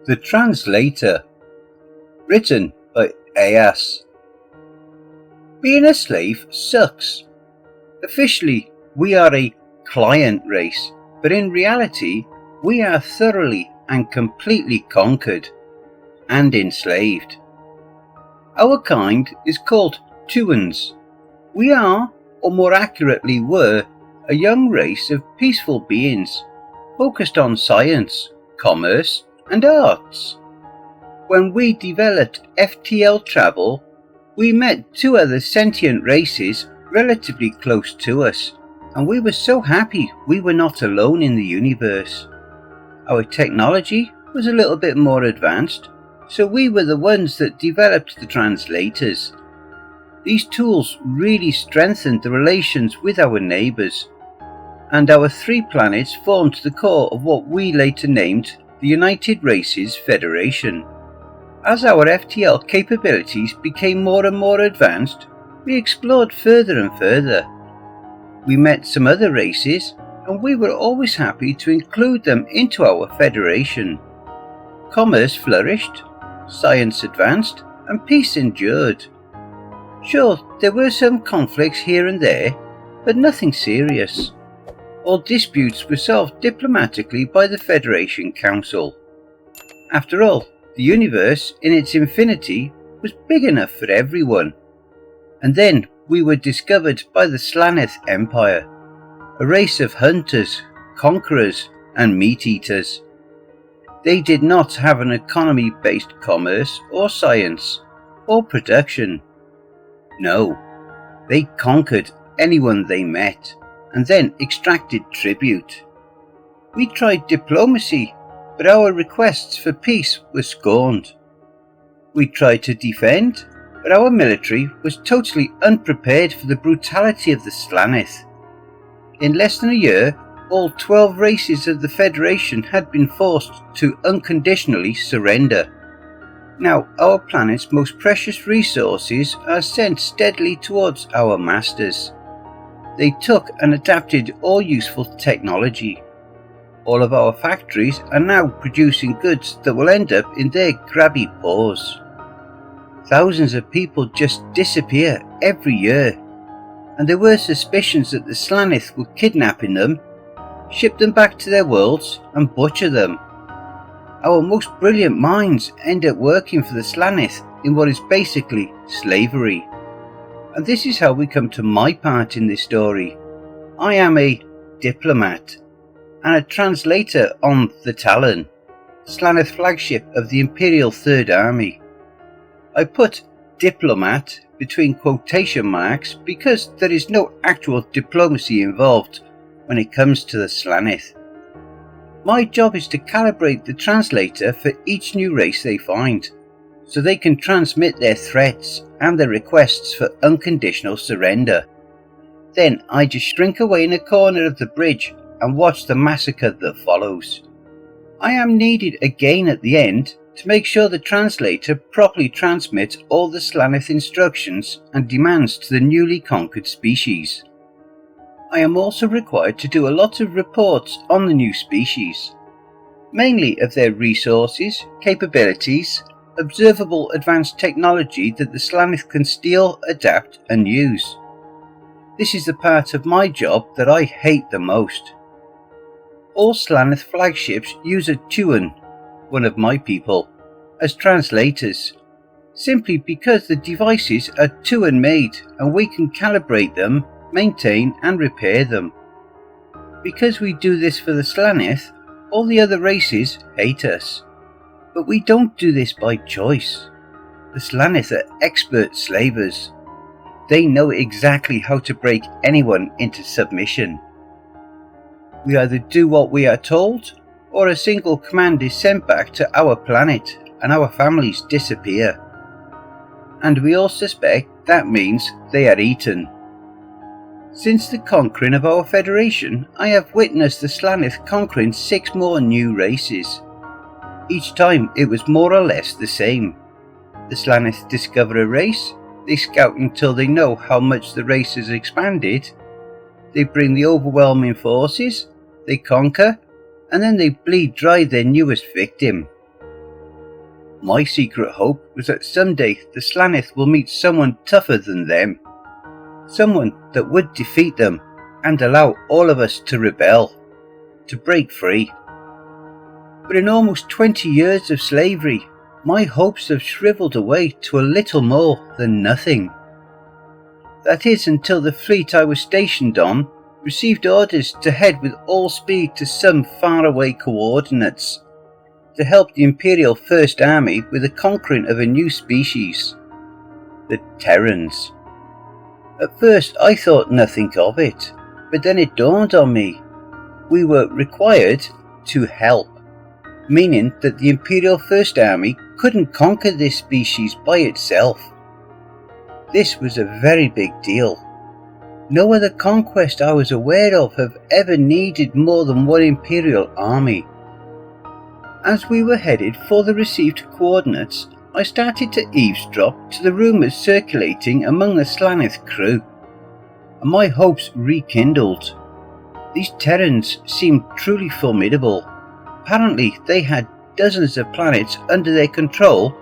The Translator, written by Aiass. Being a slave sucks. Officially, we are a client race, but in reality, we are thoroughly and completely conquered and enslaved. Our kind is called Tuans. We are, or more accurately were, a young race of peaceful beings focused on science, commerce, and arts. When we developed FTL travel, we met two other sentient races relatively close to us, and we were so happy we were not alone in the universe. Our technology was a little bit more advanced, so we were the ones that developed the translators. These tools really strengthened the relations with our neighbours, and our 3 planets formed the core of what we later named the United Races Federation. As our FTL capabilities became more and more advanced, we explored further and further. We met some other races, and we were always happy to include them into our federation. Commerce flourished, science advanced, and peace endured. Sure, there were some conflicts here and there, but nothing serious. All disputes were solved diplomatically by the Federation Council. After all, the universe in its infinity was big enough for everyone. And then we were discovered by the Slaneth Empire, a race of hunters, conquerors, and meat-eaters. They did not have an economy-based commerce or science or production. No, they conquered anyone they met and then extracted tribute. We tried diplomacy, but our requests for peace were scorned. We tried to defend, but our military was totally unprepared for the brutality of the Slaneth. In less than a year, all 12 races of the Federation had been forced to unconditionally surrender. Now, our planet's most precious resources are sent steadily towards our masters. They took and adapted all useful technology. All of our factories are now producing goods that will end up in their grabby paws. Thousands of people just disappear every year, and there were suspicions that the Slaneth were kidnapping them, ship them back to their worlds, and butcher them. Our most brilliant minds end up working for the Slaneth in what is basically slavery. And this is how we come to my part in this story. I am a diplomat and a translator on the Talon, Slaneth flagship of the Imperial Third Army. I put diplomat between quotation marks because there is no actual diplomacy involved when it comes to the Slaneth. My job is to calibrate the translator for each new race they find, so they can transmit their threats and their requests for unconditional surrender. Then I just shrink away in a corner of the bridge and watch the massacre that follows. I am needed again at the end to make sure the translator properly transmits all the Slaneth instructions and demands to the newly conquered species. I am also required to do a lot of reports on the new species, mainly of their resources, capabilities, observable advanced technology that the Slaneth can steal, adapt, and use. This is the part of my job that I hate the most. All Slaneth flagships use a Tuan, one of my people, as translators, simply because the devices are Tuan made and we can calibrate them, maintain and repair them. Because we do this for the Slaneth, all the other races hate us. But we don't do this by choice. The Slaneth are expert slavers. They know exactly how to break anyone into submission. We either do what we are told, or a single command is sent back to our planet and our families disappear. And we all suspect that means they are eaten. Since the conquering of our Federation, I have witnessed the Slaneth conquering 6 more new races. Each time it was more or less the same. The Slaneth discover a race, they scout until they know how much the race has expanded, they bring the overwhelming forces, they conquer, and then they bleed dry their newest victim. My secret hope was that someday the Slaneth will meet someone tougher than them. Someone that would defeat them and allow all of us to rebel, to break free. But in almost 20 years of slavery, my hopes have shriveled away to a little more than nothing. That is until the fleet I was stationed on received orders to head with all speed to some faraway coordinates to help the Imperial First Army with the conquering of a new species, the Terrans. At first I thought nothing of it, but then it dawned on me. We were required to help, meaning that the Imperial First Army couldn't conquer this species by itself. This was a very big deal. No other conquest I was aware of have ever needed more than one Imperial army. As we were headed for the received coordinates, I started to eavesdrop to the rumours circulating among the Slaneth crew, and my hopes rekindled. These Terrans seemed truly formidable. Apparently they had dozens of planets under their control,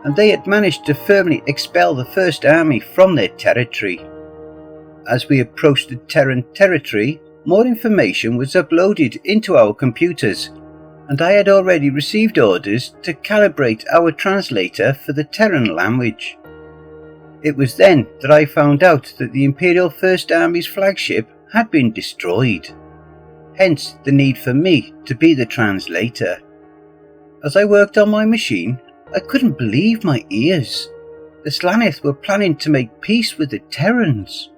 and they had managed to firmly expel the First Army from their territory. As we approached the Terran territory, more information was uploaded into our computers, and I had already received orders to calibrate our translator for the Terran language. It was then that I found out that the Imperial First Army's flagship had been destroyed, hence the need for me to be the translator. As I worked on my machine, I couldn't believe my ears. The Slaneth were planning to make peace with the Terrans.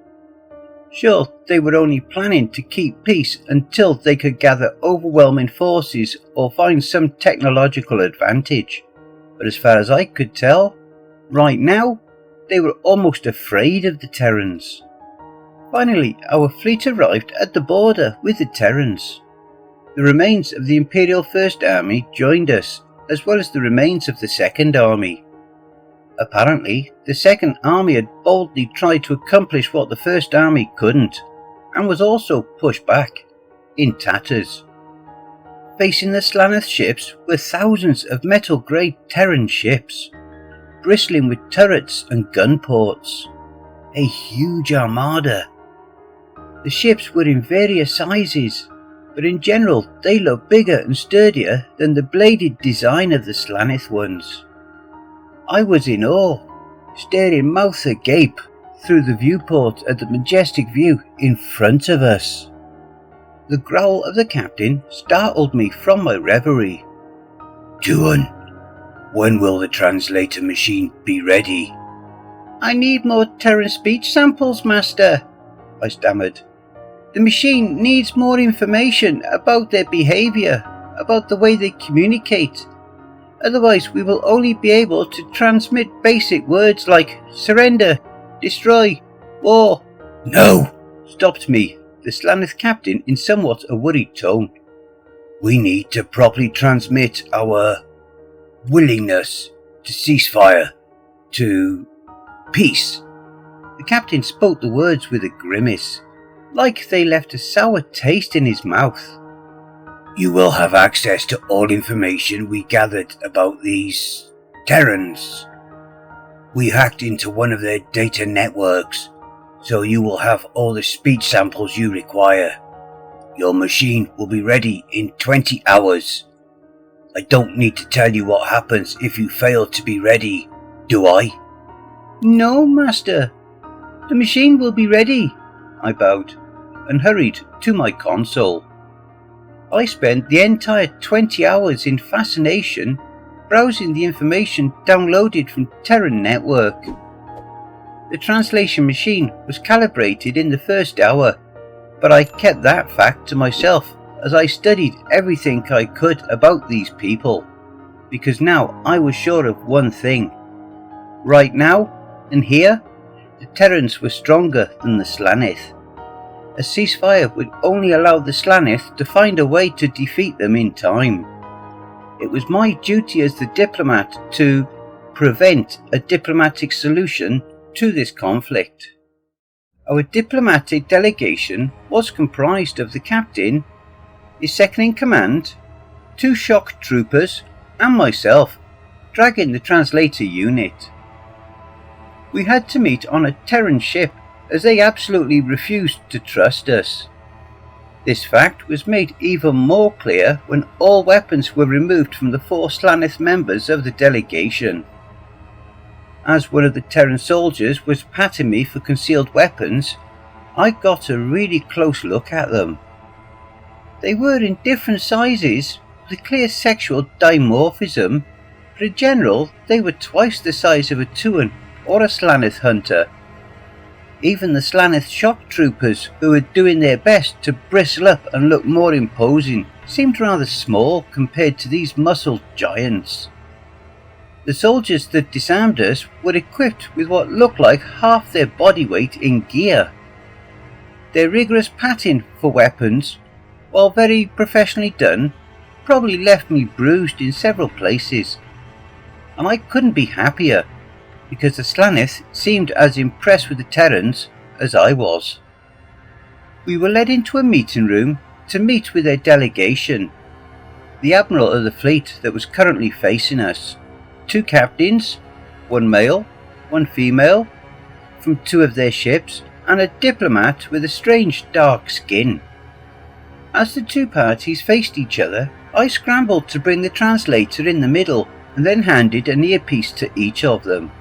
Sure, they were only planning to keep peace until they could gather overwhelming forces or find some technological advantage. But as far as I could tell, right now, they were almost afraid of the Terrans. Finally, our fleet arrived at the border with the Terrans. The remains of the Imperial First Army joined us, as well as the remains of the Second Army. Apparently, the Second Army had boldly tried to accomplish what the First Army couldn't, and was also pushed back, in tatters. Facing the Slaneth ships were thousands of metal-grey Terran ships, bristling with turrets and gun ports. A huge armada. The ships were in various sizes, but in general they looked bigger and sturdier than the bladed design of the Slaneth ones. I was in awe, staring mouth agape through the viewport at the majestic view in front of us. The growl of the captain startled me from my reverie. "Tuan, when will the translator machine be ready?" "I need more Terran speech samples, Master," I stammered. "The machine needs more information about their behaviour, about the way they communicate. Otherwise we will only be able to transmit basic words like surrender, destroy, war." "No!" stopped me the Slaneth captain in somewhat a worried tone. "We need to properly transmit our willingness to ceasefire, to peace." The captain spoke the words with a grimace, like they left a sour taste in his mouth. "You will have access to all information we gathered about these Terrans. We hacked into one of their data networks, so you will have all the speech samples you require. Your machine will be ready in 20 hours. I don't need to tell you what happens if you fail to be ready, do I?" "No, Master. The machine will be ready," I bowed, and hurried to my console. I spent the entire 20 hours in fascination browsing the information downloaded from Terran Network. The translation machine was calibrated in the first hour, but I kept that fact to myself as I studied everything I could about these people, because now I was sure of one thing. Right now, and here, the Terrans were stronger than the Slaneth. A ceasefire would only allow the Slaneth to find a way to defeat them in time. It was my duty as the diplomat to prevent a diplomatic solution to this conflict. Our diplomatic delegation was comprised of the captain, his second in command, 2 shock troopers, and myself, dragging the Translator unit. We had to meet on a Terran ship as they absolutely refused to trust us. This fact was made even more clear when all weapons were removed from the 4 Slaneth members of the delegation. As one of the Terran soldiers was patting me for concealed weapons, I got a really close look at them. They were in different sizes, with a clear sexual dimorphism, but in general they were twice the size of a Tuan or a Slaneth hunter. Even the Slaneth shock troopers, who were doing their best to bristle up and look more imposing, seemed rather small compared to these muscled giants. The soldiers that disarmed us were equipped with what looked like half their body weight in gear. Their rigorous patting for weapons, while very professionally done, probably left me bruised in several places, and I couldn't be happier, because the Slaneth seemed as impressed with the Terrans as I was. We were led into a meeting room to meet with a delegation. The Admiral of the fleet that was currently facing us, 2 captains, 1 male, 1 female, from 2 of their ships, and a diplomat with a strange dark skin. As the 2 parties faced each other, I scrambled to bring the Translator in the middle and then handed an earpiece to each of them.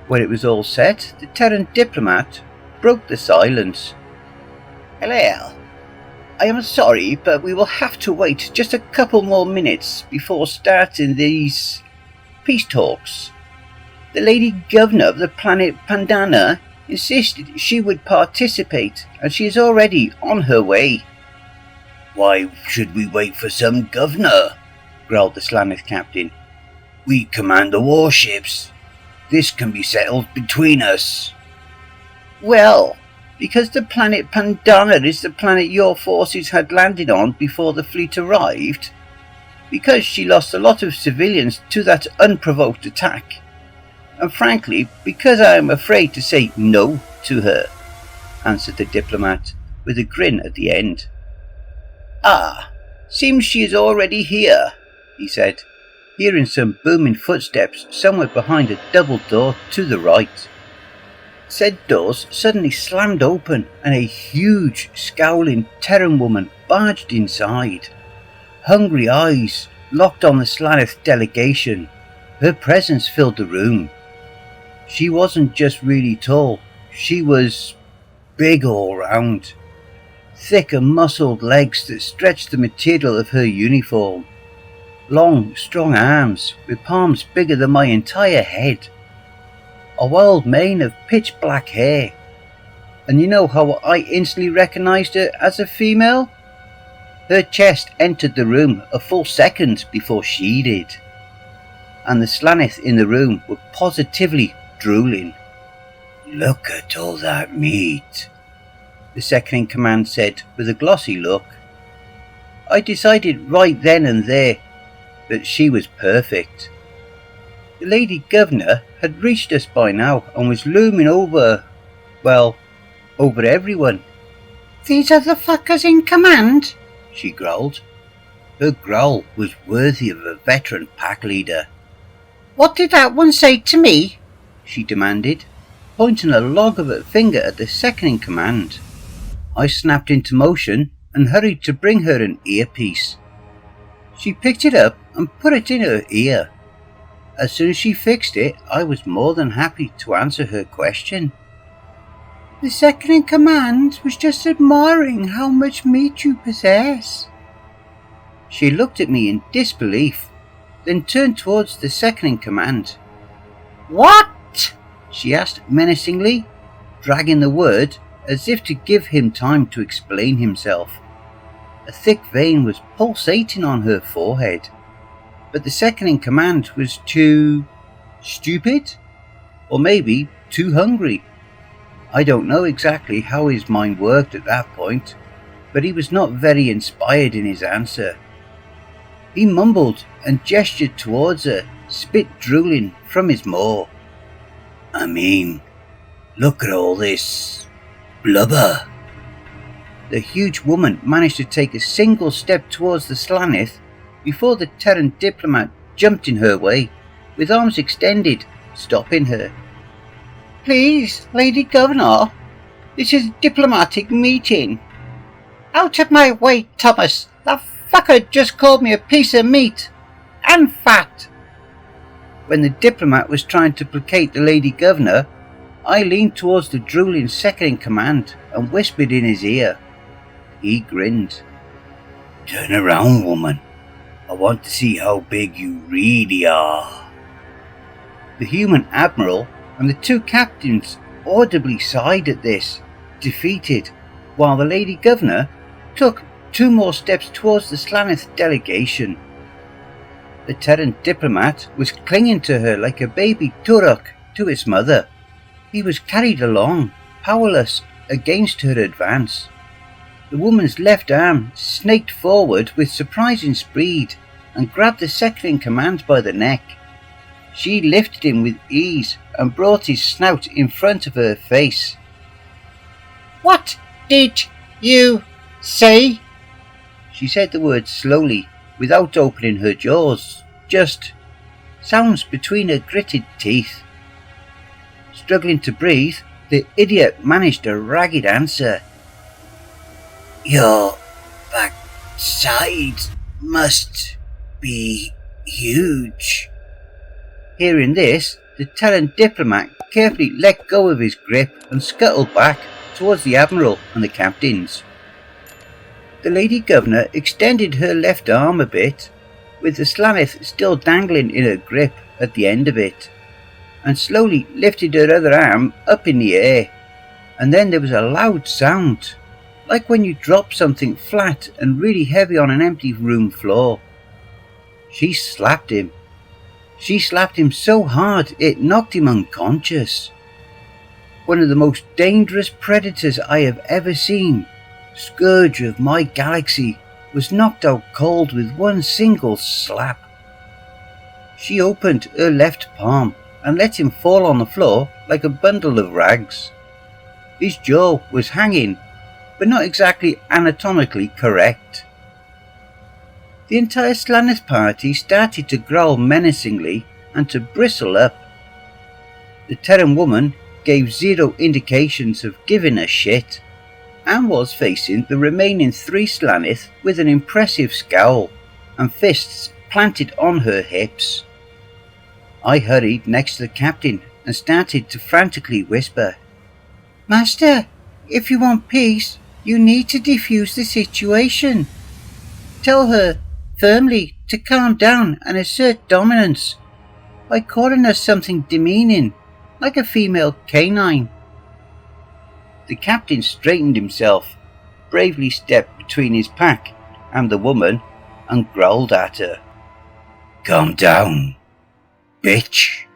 When it was all set, the Terran diplomat broke the silence. "Hello. I am sorry, but we will have to wait just a couple more minutes before starting these peace talks. The Lady Governor of the planet Pandana insisted she would participate, and she is already on her way." "Why should we wait for some governor?" growled the Slaneth captain. "We command the warships. This can be settled between us." "Well, because the planet Pandana is the planet your forces had landed on before the fleet arrived. Because she lost a lot of civilians to that unprovoked attack. And frankly, because I am afraid to say no to her," answered the diplomat, with a grin at the end. "Ah, seems she is already here," he said, hearing some booming footsteps somewhere behind a double door to the right. Said doors suddenly slammed open and a huge, scowling Terran woman barged inside. Hungry eyes locked on the Slaneth delegation. Her presence filled the room. She wasn't just really tall, she was big all round. Thick and muscled legs that stretched the material of her uniform. Long, strong arms with palms bigger than my entire head. A wild mane of pitch black hair. And you know how I instantly recognized her as a female? Her chest entered the room a full second before she did. And the Slaneth in the room were positively drooling. "Look at all that meat," the second in command said with a glossy look. I decided right then and there that she was perfect. The Lady Governor had reached us by now and was looming over everyone. "These are the fuckers in command," she growled. Her growl was worthy of a veteran pack leader. "What did that one say to me?" she demanded, pointing a log of a finger at the second in command. I snapped into motion and hurried to bring her an earpiece. She picked it up and put it in her ear. As soon as she fixed it, I was more than happy to answer her question. "The second in command was just admiring how much meat you possess." She looked at me in disbelief, then turned towards the second in command. "What?" she asked menacingly, dragging the word as if to give him time to explain himself. A thick vein was pulsating on her forehead, but the second in command was too stupid, or maybe too hungry. I don't know exactly how his mind worked at that point, but he was not very inspired in his answer. He mumbled and gestured towards her, spit drooling from his maw. "I mean, look at all this blubber." The huge woman managed to take a single step towards the Slaneth before the Terran diplomat jumped in her way, with arms extended, stopping her. "Please, Lady Governor, this is a diplomatic meeting." "Out of my way, Thomas! That fucker just called me a piece of meat! And fat!" When the diplomat was trying to placate the Lady Governor, I leaned towards the drooling second-in-command and whispered in his ear. He grinned. "Turn around, woman. I want to see how big you really are." The human admiral and the two captains audibly sighed at this, defeated, while the Lady Governor took 2 more steps towards the Slaneth delegation. The Terran diplomat was clinging to her like a baby Turok to its mother. He was carried along, powerless, against her advance. The woman's left arm snaked forward with surprising speed and grabbed the second-in-command by the neck. She lifted him with ease and brought his snout in front of her face. "What did you say?" She said the words slowly, without opening her jaws, just sounds between her gritted teeth. Struggling to breathe, the idiot managed a ragged answer. "Your backside must be huge." Hearing this, the Terran diplomat carefully let go of his grip and scuttled back towards the Admiral and the captains. The Lady Governor extended her left arm a bit, with the Slaneth still dangling in her grip at the end of it, and slowly lifted her other arm up in the air, and then there was a loud sound, like when you drop something flat and really heavy on an empty room floor. She slapped him. She slapped him so hard it knocked him unconscious. One of the most dangerous predators I have ever seen, scourge of my galaxy, was knocked out cold with one single slap. She opened her left palm and let him fall on the floor like a bundle of rags. His jaw was hanging, but not exactly anatomically correct. The entire Slaneth party started to growl menacingly and to bristle up. The Terran woman gave zero indications of giving a shit, and was facing the remaining 3 Slaneth with an impressive scowl and fists planted on her hips. I hurried next to the captain and started to frantically whisper, "Master, if you want peace, you need to defuse the situation. Tell her firmly to calm down and assert dominance by calling us something demeaning, like a female canine." The captain straightened himself, bravely stepped between his pack and the woman, and growled at her. "Calm down, bitch."